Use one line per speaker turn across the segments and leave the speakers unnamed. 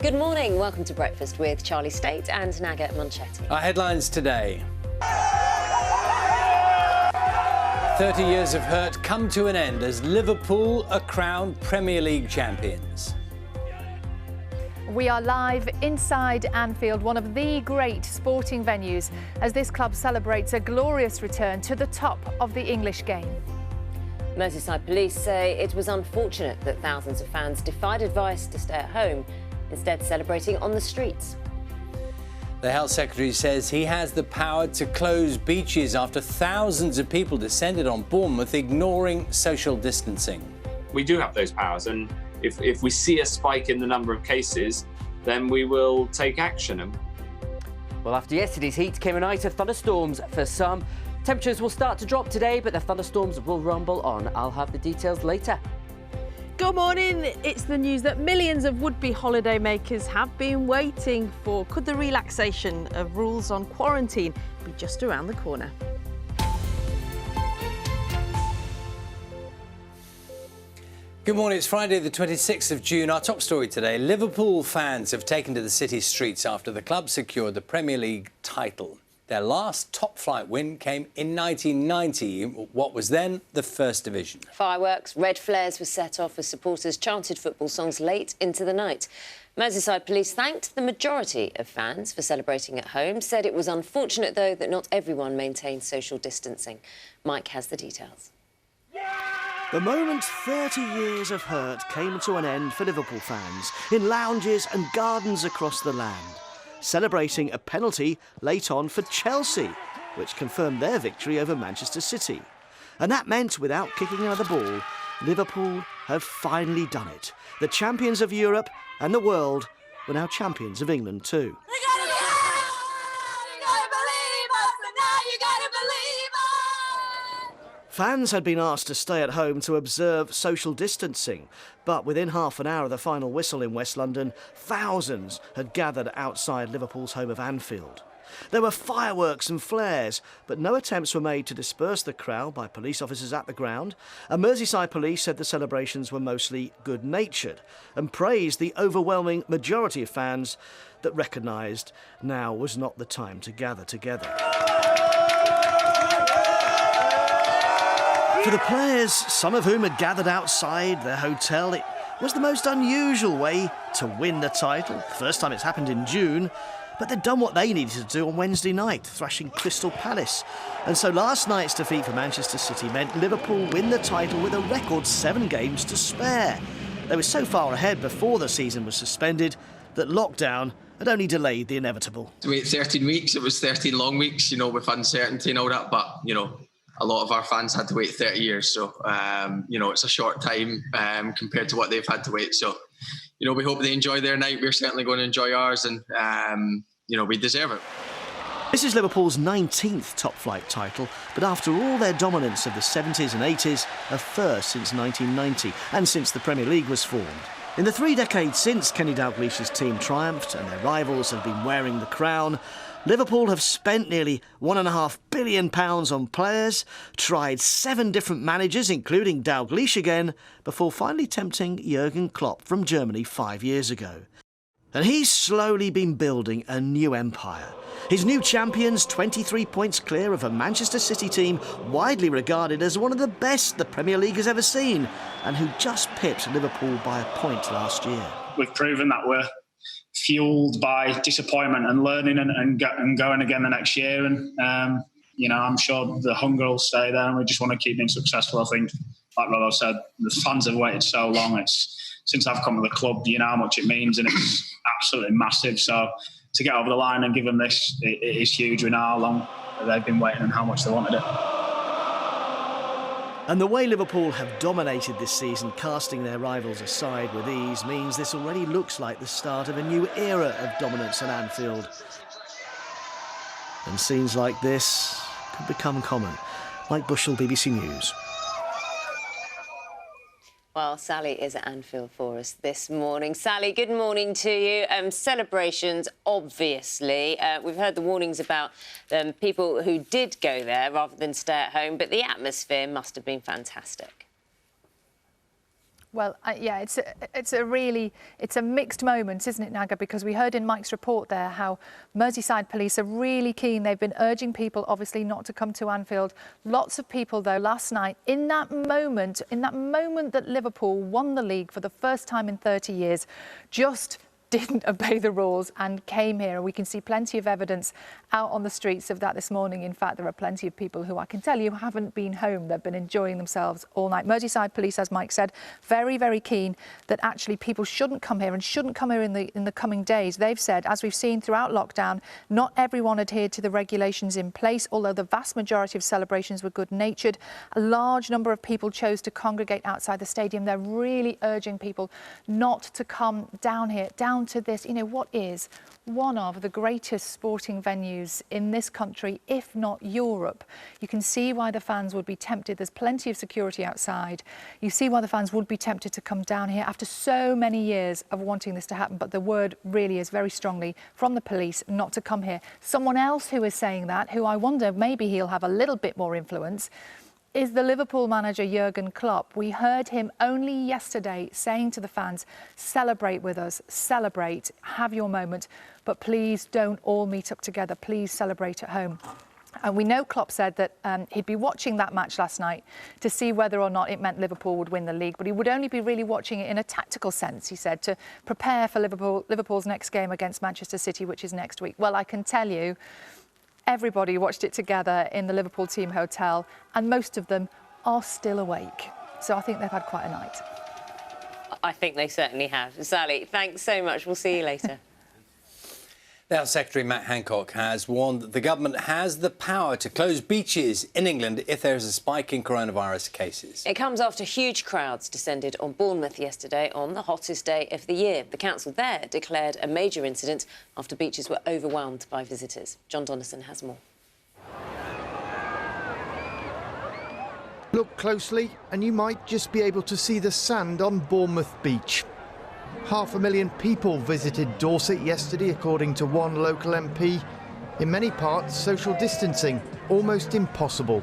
Good morning. Welcome to Breakfast with Charlie State and Naga Monchetti.
Our headlines today. 30 years of hurt come to an end as Liverpool are crowned Premier League champions.
We are live inside Anfield, one of the great sporting venues, as this club celebrates a glorious return to the top of the English game.
Merseyside police say it was unfortunate that thousands of fans defied advice to stay at home, instead celebrating on the streets.
The Health Secretary says he has the power to close beaches after thousands of people descended on Bournemouth, ignoring social distancing.
We do have those powers, and if we see a spike in the number of cases, then we will take action.
Well, after yesterday's heat came a night of thunderstorms for some. Temperatures will start to drop today, but the thunderstorms will rumble on. I'll have the details later.
Good morning. It's the news that millions of would-be holidaymakers have been waiting for. Could the relaxation of rules on quarantine be just around the corner?
Good morning, it's Friday the 26th of June. Our top story today, Liverpool fans have taken to the city streets after the club secured the Premier League title. Their last top-flight win came in 1990, what was then the First Division.
Fireworks, red flares were set off as supporters chanted football songs late into the night. Merseyside police thanked the majority of fans for celebrating at home, said it was unfortunate, though, that not everyone maintained social distancing. Mike has the details.
The moment 30 years of hurt came to an end for Liverpool fans in lounges and gardens across the land, celebrating a penalty late on for Chelsea, which confirmed their victory over Manchester City. And that meant, without kicking another ball, Liverpool have finally done it. The champions of Europe and the world were now champions of England too. Fans had been asked to stay at home to observe social distancing, but within half an hour of the final whistle in West London, thousands had gathered outside Liverpool's home of Anfield. There were fireworks and flares, but no attempts were made to disperse the crowd by police officers at the ground, and Merseyside police said the celebrations were mostly good-natured and praised the overwhelming majority of fans that recognised now was not the time to gather together. For the players, some of whom had gathered outside their hotel, it was the most unusual way to win the title. First time it's happened in June, but they'd done what they needed to do on Wednesday night, thrashing Crystal Palace. And so last night's defeat for Manchester City meant Liverpool win the title with a record 7 games to spare. They were so far ahead before the season was suspended that lockdown had only delayed the inevitable.
To wait 13 weeks, it was 13 long weeks, with uncertainty and all that, but, a lot of our fans had to wait 30 years, so, it's a short time compared to what they've had to wait. So, we hope they enjoy their night. We're certainly going to enjoy ours, and, we deserve it.
This is Liverpool's 19th top-flight title, but after all their dominance of the 70s and 80s, a first since 1990, and since the Premier League was formed. In the 3 decades since Kenny Dalglish's team triumphed and their rivals have been wearing the crown, Liverpool have spent nearly £1.5 billion on players, tried 7 different managers, including Dalglish again, before finally tempting Jurgen Klopp from Germany 5 years ago. And he's slowly been building a new empire. His new champions, 23 points clear of a Manchester City team widely regarded as one of the best the Premier League has ever seen, and who just pipped Liverpool by a point last year.
We've proven that we're fueled by disappointment and learning and going again the next year. And, I'm sure the hunger will stay there, and we just want to keep being successful. I think, like Rollo said, the fans have waited so long. Since I've come to the club, you know how much it means, and it's absolutely massive. So to get over the line and give them this, it is huge. We know how long they've been waiting and how much they wanted it.
And the way Liverpool have dominated this season, casting their rivals aside with ease, means this already looks like the start of a new era of dominance at Anfield. And scenes like this could become common. Mike Bushell, BBC News.
Well, Sally is at Anfield for us this morning. Sally, good morning to you. Celebrations, obviously. We've heard the warnings about people who did go there rather than stay at home, but the atmosphere must have been fantastic.
Well, yeah, it's a mixed moment, isn't it, Naga? Because we heard in Mike's report there how Merseyside police are really keen. They've been urging people, obviously, not to come to Anfield. Lots of people, though, last night, in that moment that Liverpool won the league for the first time in 30 years, just didn't obey the rules and came here. And we can see plenty of evidence out on the streets of that this morning. In fact, there are plenty of people who I can tell you haven't been home. They've been enjoying themselves all night. Merseyside police, as Mike said, very, very keen that actually people shouldn't come here and shouldn't come here in the coming days. They've said, as we've seen throughout lockdown, not everyone adhered to the regulations in place, although the vast majority of celebrations were good-natured. A large number of people chose to congregate outside the stadium. They're really urging people not to come down here, down to this, what is one of the greatest sporting venues in this country, if not Europe. You can see why the fans would be tempted. There's plenty of security outside. You see why the fans would be tempted to come down here after so many years of wanting this to happen. But the word really is very strongly from the police not to come here. Someone else who is saying that, who I wonder maybe he'll have a little bit more influence, is the Liverpool manager Jurgen Klopp. We heard him only yesterday saying to the fans, celebrate with us, celebrate, have your moment, but please don't all meet up together. Please celebrate at home. And we know Klopp said that he'd be watching that match last night to see whether or not it meant Liverpool would win the league, but he would only be really watching it in a tactical sense, he said, to prepare for Liverpool's next game against Manchester City, which is next week. Well, I can tell you, everybody watched it together in the Liverpool team hotel, and most of them are still awake. So I think they've had quite a night.
I think they certainly have. Sally, thanks so much. We'll see you later.
The Health Secretary Matt Hancock has warned that the government has the power to close beaches in England if there is a spike in coronavirus cases.
It comes after huge crowds descended on Bournemouth yesterday on the hottest day of the year. The council there declared a major incident after beaches were overwhelmed by visitors. John Donnison has more.
Look closely and you might just be able to see the sand on Bournemouth Beach. 500,000 people visited Dorset yesterday, according to one local MP. In many parts, social distancing almost impossible.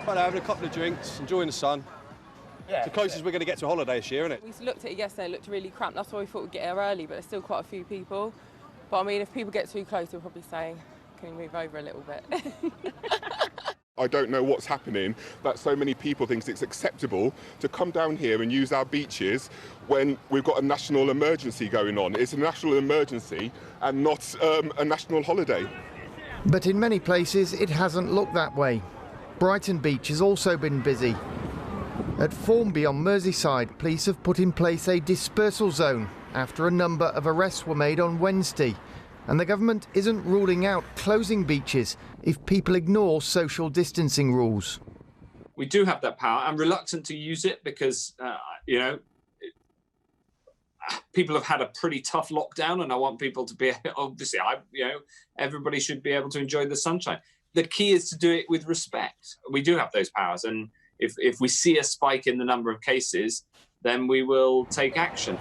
Well, having a couple of drinks, enjoying the sun. It's the closest we're going to get to a holiday this year, isn't it?
We looked at it yesterday, it looked really cramped. That's why we thought we'd get here early, but there's still quite a few people. But I mean, if people get too close, they'll probably say, can you move over a little bit?
I don't know what's happening that so many people think it's acceptable to come down here and use our beaches when we've got a national emergency going on. It's a national emergency and not a national holiday.
But in many places it hasn't looked that way. Brighton Beach has also been busy. At Formby on Merseyside, police have put in place a dispersal zone after a number of arrests were made on Wednesday. And the government isn't ruling out closing beaches if people ignore social distancing rules.
We do have that power. I'm reluctant to use it because, people have had a pretty tough lockdown, and I want people to be, obviously, everybody should be able to enjoy the sunshine. The key is to do it with respect. We do have those powers, and if we see a spike in the number of cases, then we will take action.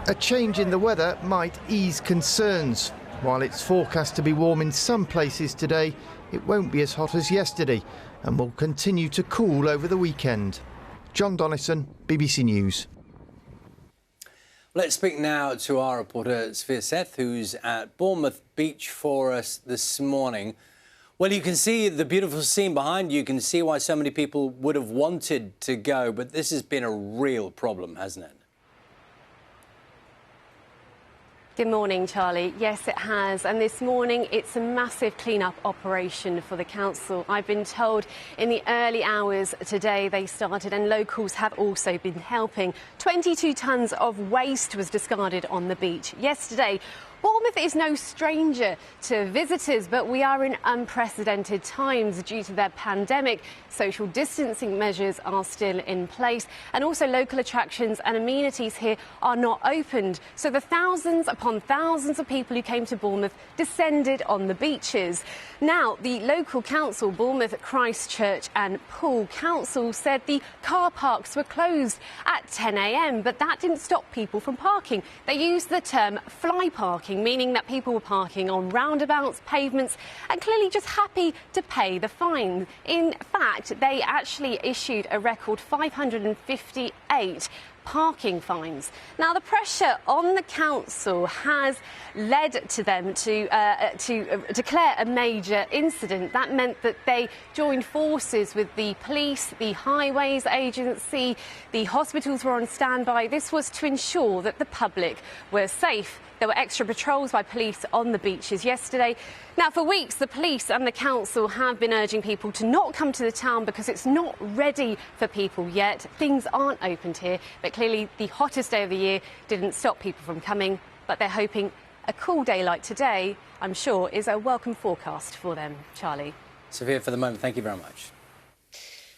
A change in the weather might ease concerns. While it's forecast to be warm in some places today, it won't be as hot as yesterday and will continue to cool over the weekend. John Donnison, BBC News.
Let's speak now to our reporter, Sophia Seth, who's at Bournemouth Beach for us this morning. Well, you can see the beautiful scene behind you. You can see why so many people would have wanted to go, but this has been a real problem, hasn't it?
Good morning, Charlie. Yes, it has. And this morning, it's a massive clean-up operation for the council. I've been told in the early hours today they started, and locals have also been helping. 22 tonnes of waste was discarded on the beach yesterday. Bournemouth is no stranger to visitors, but we are in unprecedented times due to their pandemic. Social distancing measures are still in place, and also local attractions and amenities here are not opened. So the thousands upon thousands of people who came to Bournemouth descended on the beaches. Now, the local council, Bournemouth, Christchurch and Poole Council, said the car parks were closed at 10 a.m, but that didn't stop people from parking. They used the term fly parking parking, meaning that people were parking on roundabouts, pavements, and clearly just happy to pay the fine. In fact, they actually issued a record 558 parking fines. Now, the pressure on the council has led to them to declare a major incident. That meant that they joined forces with the police, the highways agency, the hospitals were on standby. This was to ensure that the public were safe. There were extra patrols by police on the beaches yesterday. Now, for weeks, the police and the council have been urging people to not come to the town because it's not ready for people yet. Things aren't opened here, but clearly the hottest day of the year didn't stop people from coming. But they're hoping a cool day like today, I'm sure, is a welcome forecast for them. Charlie.
Sophia, for the moment, thank you very much.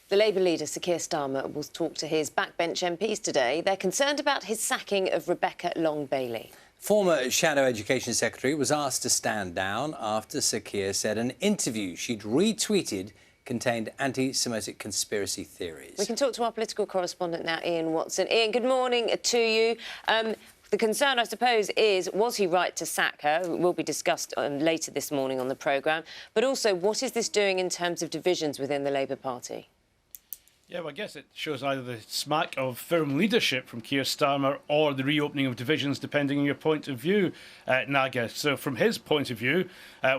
The Labour leader, Sir Keir Starmer, will talk to his backbench MPs today. They're concerned about his sacking of Rebecca Long-Bailey.
Former Shadow Education Secretary was asked to stand down after Sir Keir said an interview she'd retweeted contained anti-Semitic conspiracy theories.
We can talk to our political correspondent now, Ian Watson. Ian, good morning to you. The concern, I suppose, is, was he right to sack her? It will be discussed later this morning on the programme. But also, what is this doing in terms of divisions within the Labour Party?
Yeah, well, I guess it shows either the smack of firm leadership from Keir Starmer or the reopening of divisions, depending on your point of view, Naga. So from his point of view,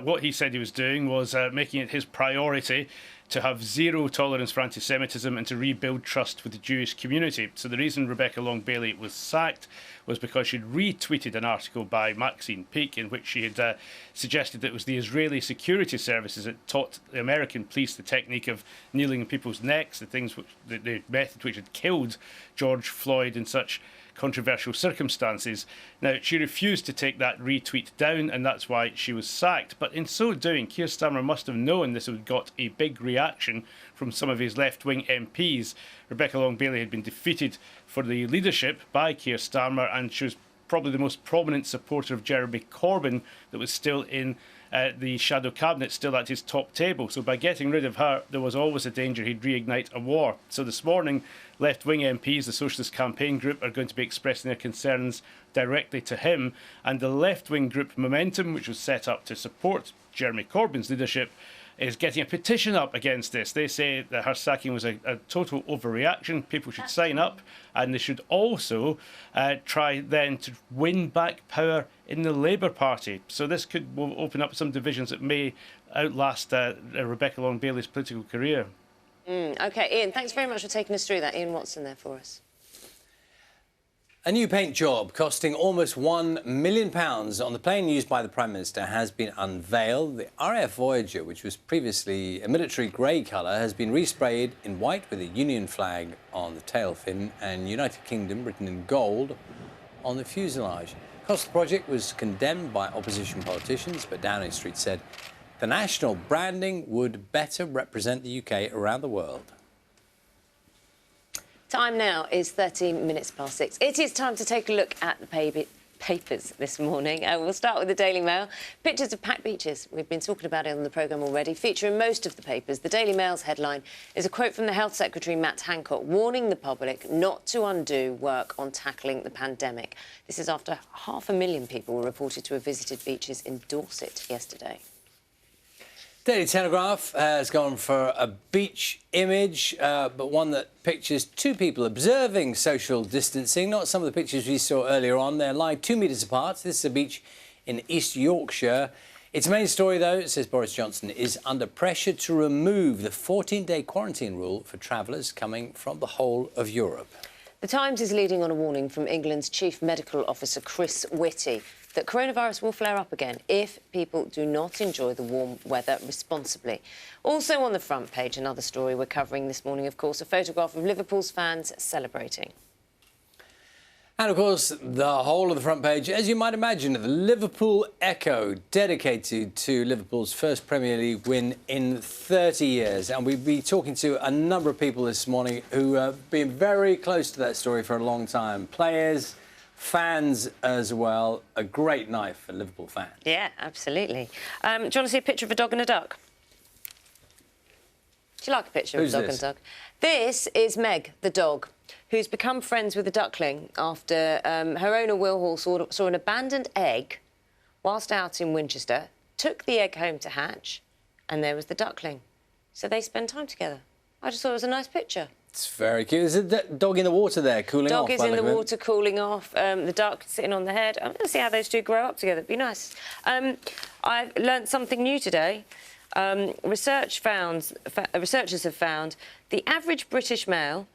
what he said he was doing was making it his priority to have zero tolerance for anti-Semitism and to rebuild trust with the Jewish community. So the reason Rebecca Long-Bailey was sacked was because she'd retweeted an article by Maxine Peake in which she had suggested that it was the Israeli security services that taught the American police the technique of kneeling in people's necks, the method which had killed George Floyd in such controversial circumstances. Now, she refused to take that retweet down, and that's why she was sacked. But in so doing, Keir Starmer must have known this would got a big reaction from some of his left-wing MPs. Rebecca Long-Bailey had been defeated for the leadership by Keir Starmer, and she was probably the most prominent supporter of Jeremy Corbyn that was still in the shadow cabinet, still at his top table. So by getting rid of her, there was always a danger he'd reignite a war. So this morning, left-wing MPs, the Socialist Campaign Group, are going to be expressing their concerns directly to him. And the left-wing group Momentum, which was set up to support Jeremy Corbyn's leadership, is getting a petition up against this. They say that her sacking was a total overreaction. People should sign up, and they should also try then to win back power in the Labour Party. So this will open up some divisions that may outlast Rebecca Long-Bailey's political career.
OK, Ian, thanks very much for taking us through that. Ian Watson there for us.
A new paint job costing almost £1 million on the plane used by the Prime Minister has been unveiled. The RAF Voyager, which was previously a military grey colour, has been resprayed in white with a Union flag on the tail fin and United Kingdom written in gold on the fuselage. The cost of the project was condemned by opposition politicians, but Downing Street said the national branding would better represent the UK around the world.
Time now is 13 minutes past 6. It is time to take a look at the papers this morning. We'll start with the Daily Mail. Pictures of packed beaches. We've been talking about it on the programme already. Featuring most of the papers, the Daily Mail's headline is a quote from the Health Secretary, Matt Hancock, warning the public not to undo work on tackling the pandemic. This is after 500,000 people were reported to have visited beaches in Dorset yesterday.
Daily Telegraph has gone for a beach image, but one that pictures two people observing social distancing, not some of the pictures we saw earlier on. They're lying 2 metres apart. This is a beach in East Yorkshire. Its main story, though, it says Boris Johnson is under pressure to remove the 14-day quarantine rule for travellers coming from the whole of Europe.
The Times is leading on a warning from England's Chief Medical Officer, Chris Whitty, that coronavirus will flare up again if people do not enjoy the warm weather responsibly. Also on the front page, another story we're covering this morning, of course, a photograph of Liverpool's fans celebrating.
And, of course, the whole of the front page, as you might imagine, the Liverpool Echo, dedicated to Liverpool's first Premier League win in 30 years. And we'll be talking to a number of people this morning who have been very close to that story for a long time. Players, fans as well. A great night for Liverpool fans.
Yeah, absolutely. Do you want to see a picture of a dog and a duck? Do you like a picture of a dog and a duck? This is Meg, the dog, who's become friends with a duckling after her owner, Will Hall, saw an abandoned egg whilst out in Winchester, took the egg home to hatch, and there was the duckling. So they spend time together. I just thought it was a nice picture.
It's very cute. Is it that dog in the water there, cooling off?
Dog is in the water, cooling off. The duck sitting on the head. I'm going to see how those two grow up together. It'd be nice. I've learnt something new today. Researchers have found the average British male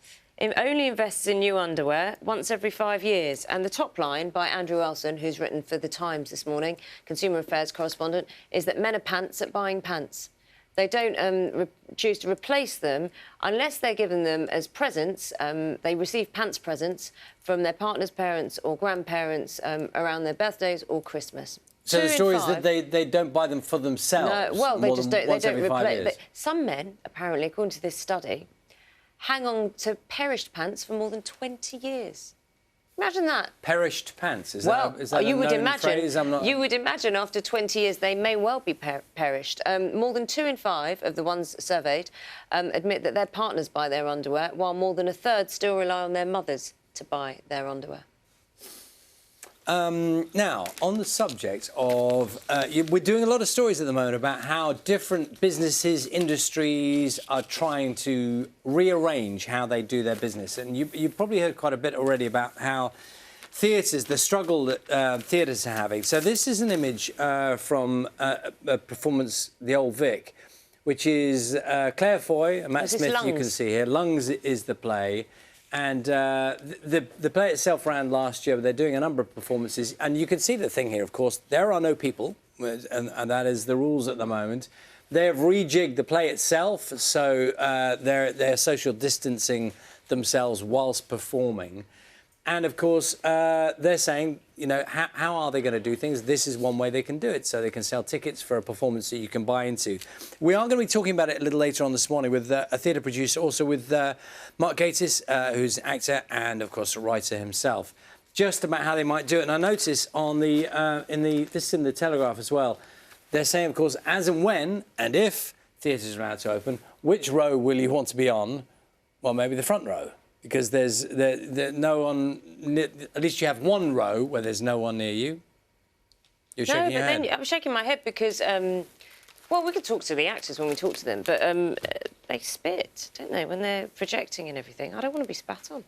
only invests in new underwear once every 5 years. And the top line by Andrew Elson, who's written for The Times this morning, Consumer Affairs correspondent, is that men are pants at buying pants. They don't choose to replace them unless they're given them as presents. They receive pants presents from their partner's parents or grandparents around their birthdays or Christmas.
So the story is that they don't buy them for themselves.
No, well, they just don't. They don't replace.
But
some men, apparently, according to this study, hang on to perished pants for more than 20 years. Imagine that.
Perished pants. Is
well,
that
you
a
would
known
imagine.
Phrase?
You would imagine after 20 years they may well be perished. More than 2 in 5 of the ones surveyed admit that their partners buy their underwear, while more than a third still rely on their mothers to buy their underwear.
Now, on the subject of... we're doing a lot of stories at the moment about how different businesses, industries are trying to rearrange how they do their business. And you've probably heard quite a bit already about how theatres, the struggle that theatres are having. So this is an image from a performance, The Old Vic, which is Claire Foy and Matt Smith, you can see here. Lungs is the play. And the play itself ran last year, but they're doing a number of performances. And you can see the thing here, of course, there are no people, and that is the rules at the moment. They have rejigged the play itself, so they're social distancing themselves whilst performing. And, of course, they're saying, you know, how are they going to do things? This is one way they can do it, so they can sell tickets for a performance that you can buy into. We are going to be talking about it a little later on this morning with a theatre producer, also with Mark Gatiss, who's an actor and, of course, a writer himself, just about how they might do it. And I notice on this is in the Telegraph as well, they're saying, of course, as and when and if theatres are allowed to open, which row will you want to be on? Well, maybe the front row. Because there's no one... At least you have one row where there's no one near you. You're shaking your head.
Then I'm shaking my head because... well, we could talk to the actors when we talk to them, but they spit, don't they, when they're projecting and everything. I don't want to be spat on.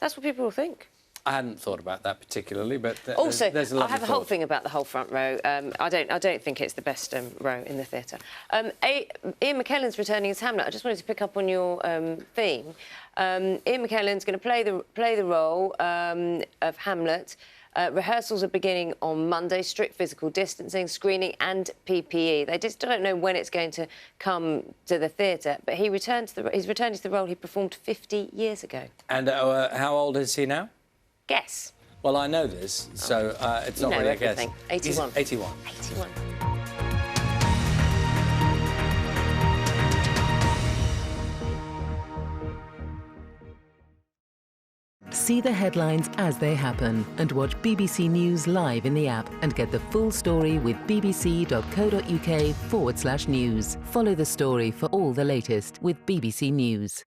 That's what people will think.
I hadn't thought about that particularly, but
also,
there's a lot
I have a whole thing about the whole front row. I don't think it's the best row in the theatre. Ian McKellen's returning as Hamlet. I just wanted to pick up on your theme. Ian McKellen's going to play the role of Hamlet. Rehearsals are beginning on Monday. Strict physical distancing, screening and PPE. They just don't know when it's going to come to the theatre, but he's returning to the role he performed 50 years ago.
And how old is he now?
Guess.
Well, I know this, so it's not really a guess.
81.
81.
81.
See the headlines as they happen and watch BBC News live in the app and get the full story with bbc.co.uk/news. Follow the story for all the latest with BBC News.